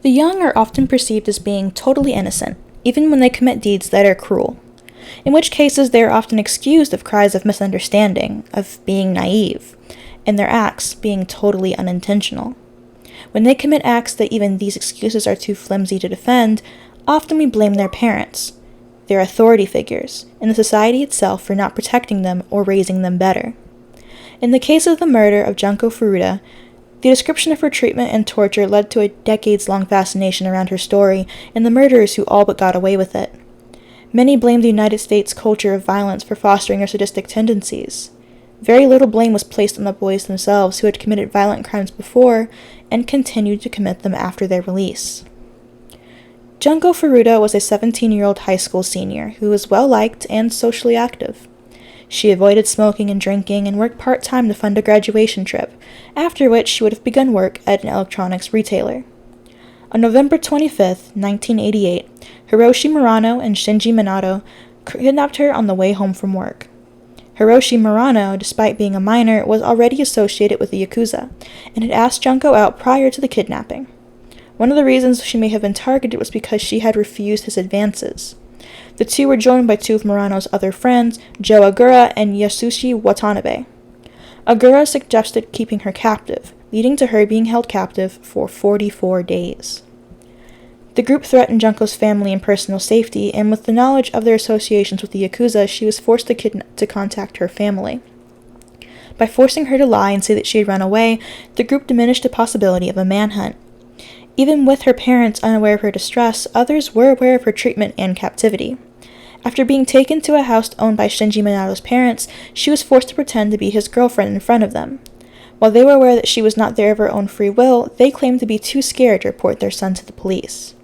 The young are often perceived as being totally innocent, even when they commit deeds that are cruel, in which cases they are often excused of cries of misunderstanding, of being naive, and their acts being totally unintentional. When they commit acts that even these excuses are too flimsy to defend, often we blame their parents, their authority figures, and the society itself for not protecting them or raising them better. In the case of the murder of Junko Furuta, the description of her treatment and torture led to a decades-long fascination around her story and the murderers who all but got away with it. Many blame the United States culture of violence for fostering their sadistic tendencies. Very little blame was placed on the boys themselves who had committed violent crimes before and continued to commit them after their release. Junko Furuta was a 17-year-old high school senior who was well-liked and socially active. She avoided smoking and drinking and worked part-time to fund a graduation trip, after which she would have begun work at an electronics retailer. On November 25, 1988, Hiroshi Murano and Shinji Minato kidnapped her on the way home from work. Hiroshi Murano, despite being a minor, was already associated with the Yakuza, and had asked Junko out prior to the kidnapping. One of the reasons she may have been targeted was because she had refused his advances. The two were joined by two of Murano's other friends, Joe Agura and Yasushi Watanabe. Agura suggested keeping her captive, leading to her being held captive for 44 days. The group threatened Junko's family and personal safety, and with the knowledge of their associations with the Yakuza, she was forced to contact her family. By forcing her to lie and say that she had run away, the group diminished the possibility of a manhunt. Even with her parents unaware of her distress, others were aware of her treatment and captivity. After being taken to a house owned by Shinji Minato's parents, she was forced to pretend to be his girlfriend in front of them. While they were aware that she was not there of her own free will, they claimed to be too scared to report their son to the police.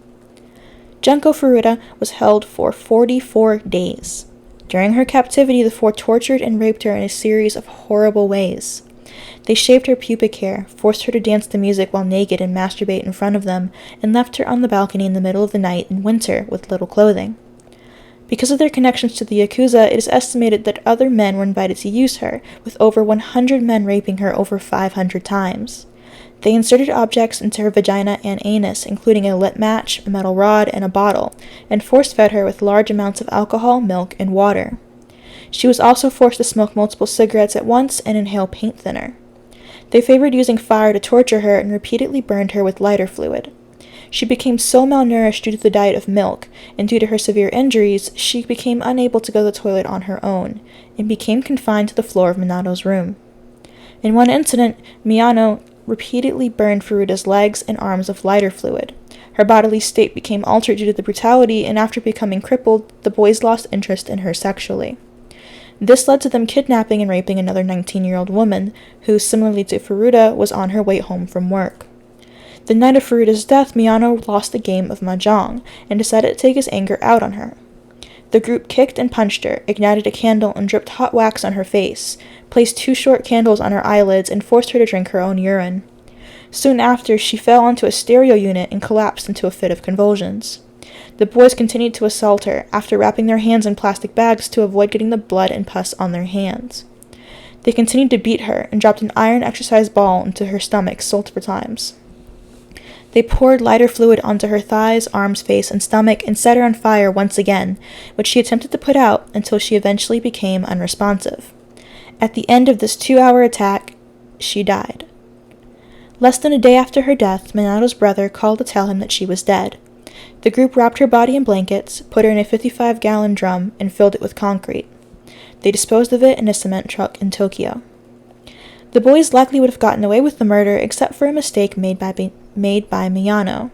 Junko Furuta was held for 44 days. During her captivity, the four tortured and raped her in a series of horrible ways. They shaved her pubic hair, forced her to dance to music while naked and masturbate in front of them, and left her on the balcony in the middle of the night in winter with little clothing. Because of their connections to the Yakuza, it is estimated that other men were invited to use her, with over 100 men raping her over 500 times. They inserted objects into her vagina and anus, including a lit match, a metal rod, and a bottle, and force-fed her with large amounts of alcohol, milk, and water. She was also forced to smoke multiple cigarettes at once and inhale paint thinner. They favored using fire to torture her and repeatedly burned her with lighter fluid. She became so malnourished due to the diet of milk, and due to her severe injuries, she became unable to go to the toilet on her own, and became confined to the floor of Minato's room. In one incident, Miyano repeatedly burned Furuta's legs and arms with lighter fluid. Her bodily state became altered due to the brutality, and after becoming crippled, the boys lost interest in her sexually. This led to them kidnapping and raping another 19-year-old woman, who, similarly to Furuta, was on her way home from work. The night of Furuta's death, Miyano lost a game of mahjong, and decided to take his anger out on her. The group kicked and punched her, ignited a candle and dripped hot wax on her face, placed 2 short candles on her eyelids, and forced her to drink her own urine. Soon after, she fell onto a stereo unit and collapsed into a fit of convulsions. The boys continued to assault her, after wrapping their hands in plastic bags to avoid getting the blood and pus on their hands. They continued to beat her, and dropped an iron exercise ball into her stomach several times. They poured lighter fluid onto her thighs, arms, face, and stomach, and set her on fire once again, which she attempted to put out until she eventually became unresponsive. At the end of this 2-hour attack, she died. Less than a day after her death, Minato's brother called to tell him that she was dead. The group wrapped her body in blankets, put her in a 55-gallon drum, and filled it with concrete. They disposed of it in a cement truck in Tokyo. The boys likely would have gotten away with the murder except for a mistake made by Miyano.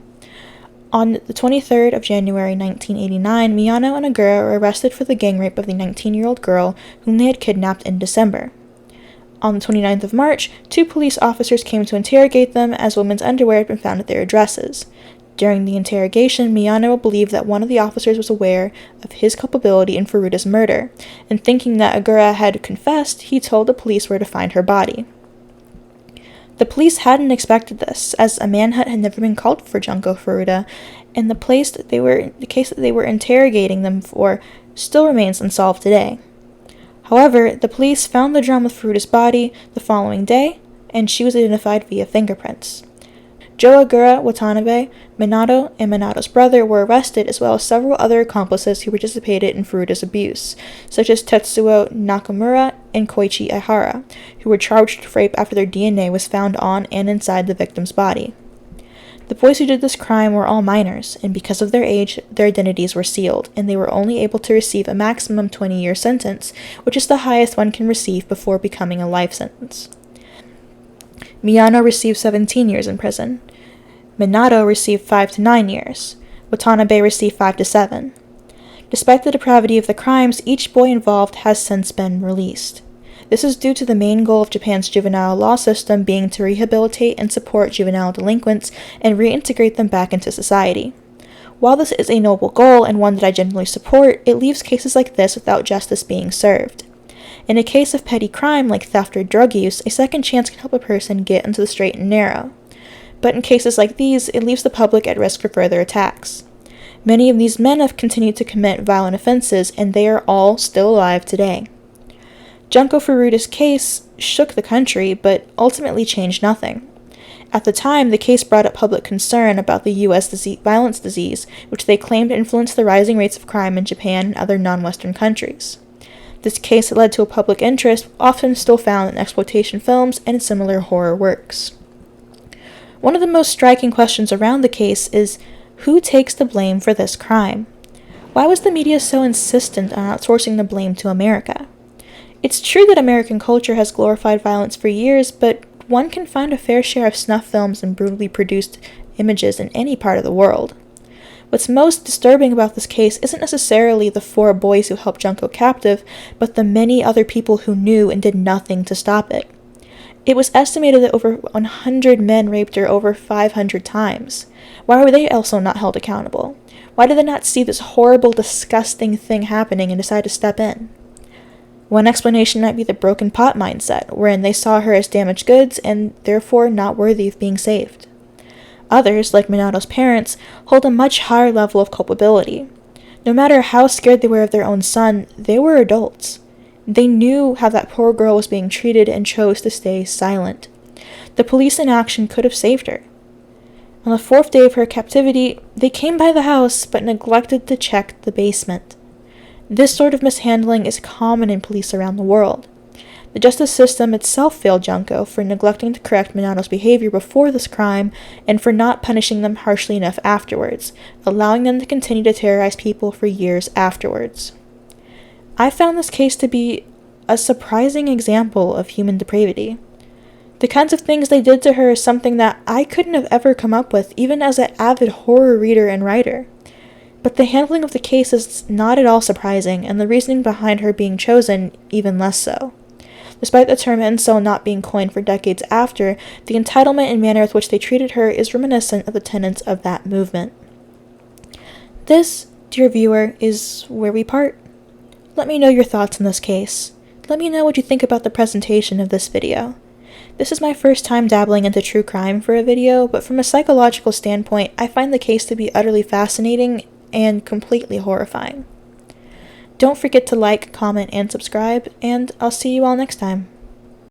On the 23rd of January 1989, Miyano and Agura were arrested for the gang rape of the 19-year-old girl whom they had kidnapped in December. On the 29th of March, 2 police officers came to interrogate them as women's underwear had been found at their addresses. During the interrogation, Miyano believed that one of the officers was aware of his culpability in Furuta's murder, and thinking that Agura had confessed, he told the police where to find her body. The police hadn't expected this, as a manhunt had never been called for Junko Furuta, and the case that they were interrogating them for still remains unsolved today. However, the police found the drum with Furuta's body the following day, and she was identified via fingerprints. Joe Agura Watanabe, Minato and Minato's brother were arrested, as well as several other accomplices who participated in Furuta's abuse, such as Tetsuo Nakamura and Koichi Ihara, who were charged with rape after their DNA was found on and inside the victim's body. The boys who did this crime were all minors, and because of their age, their identities were sealed, and they were only able to receive a maximum 20-year sentence, which is the highest one can receive before becoming a life sentence. Miyano received 17 years in prison. Minato received 5 to 9 years. Watanabe received 5 to 7. Despite the depravity of the crimes, each boy involved has since been released. This is due to the main goal of Japan's juvenile law system being to rehabilitate and support juvenile delinquents and reintegrate them back into society. While this is a noble goal and one that I generally support, it leaves cases like this without justice being served. In a case of petty crime like theft or drug use, a second chance can help a person get into the straight and narrow. But in cases like these, it leaves the public at risk for further attacks. Many of these men have continued to commit violent offenses, and they are all still alive today. Junko Furuta's case shook the country, but ultimately changed nothing. At the time, the case brought up public concern about the U.S. violence disease, which they claimed influenced the rising rates of crime in Japan and other non-Western countries. This case led to a public interest often still found in exploitation films and similar horror works. One of the most striking questions around the case is, who takes the blame for this crime? Why was the media so insistent on outsourcing the blame to America? It's true that American culture has glorified violence for years, but one can find a fair share of snuff films and brutally produced images in any part of the world. What's most disturbing about this case isn't necessarily the 4 boys who helped Junko captive, but the many other people who knew and did nothing to stop it. It was estimated that over 100 men raped her over 500 times. Why were they also not held accountable? Why did they not see this horrible, disgusting thing happening and decide to step in? One explanation might be the broken pot mindset, wherein they saw her as damaged goods and therefore not worthy of being saved. Others, like Minato's parents, hold a much higher level of culpability. No matter how scared they were of their own son, they were adults. They knew how that poor girl was being treated and chose to stay silent. The police in action could have saved her. On the 4th day of her captivity, they came by the house but neglected to check the basement. This sort of mishandling is common in police around the world. The justice system itself failed Junko for neglecting to correct Minato's behavior before this crime and for not punishing them harshly enough afterwards, allowing them to continue to terrorize people for years afterwards. I found this case to be a surprising example of human depravity. The kinds of things they did to her is something that I couldn't have ever come up with, even as an avid horror reader and writer. But the handling of the case is not at all surprising, and the reasoning behind her being chosen even less so. Despite the term incel not being coined for decades after, the entitlement and manner with which they treated her is reminiscent of the tenets of that movement. This, dear viewer, is where we part. Let me know your thoughts on this case. Let me know what you think about the presentation of this video. This is my first time dabbling into true crime for a video, but from a psychological standpoint, I find the case to be utterly fascinating and completely horrifying. Don't forget to like, comment, and subscribe, and I'll see you all next time.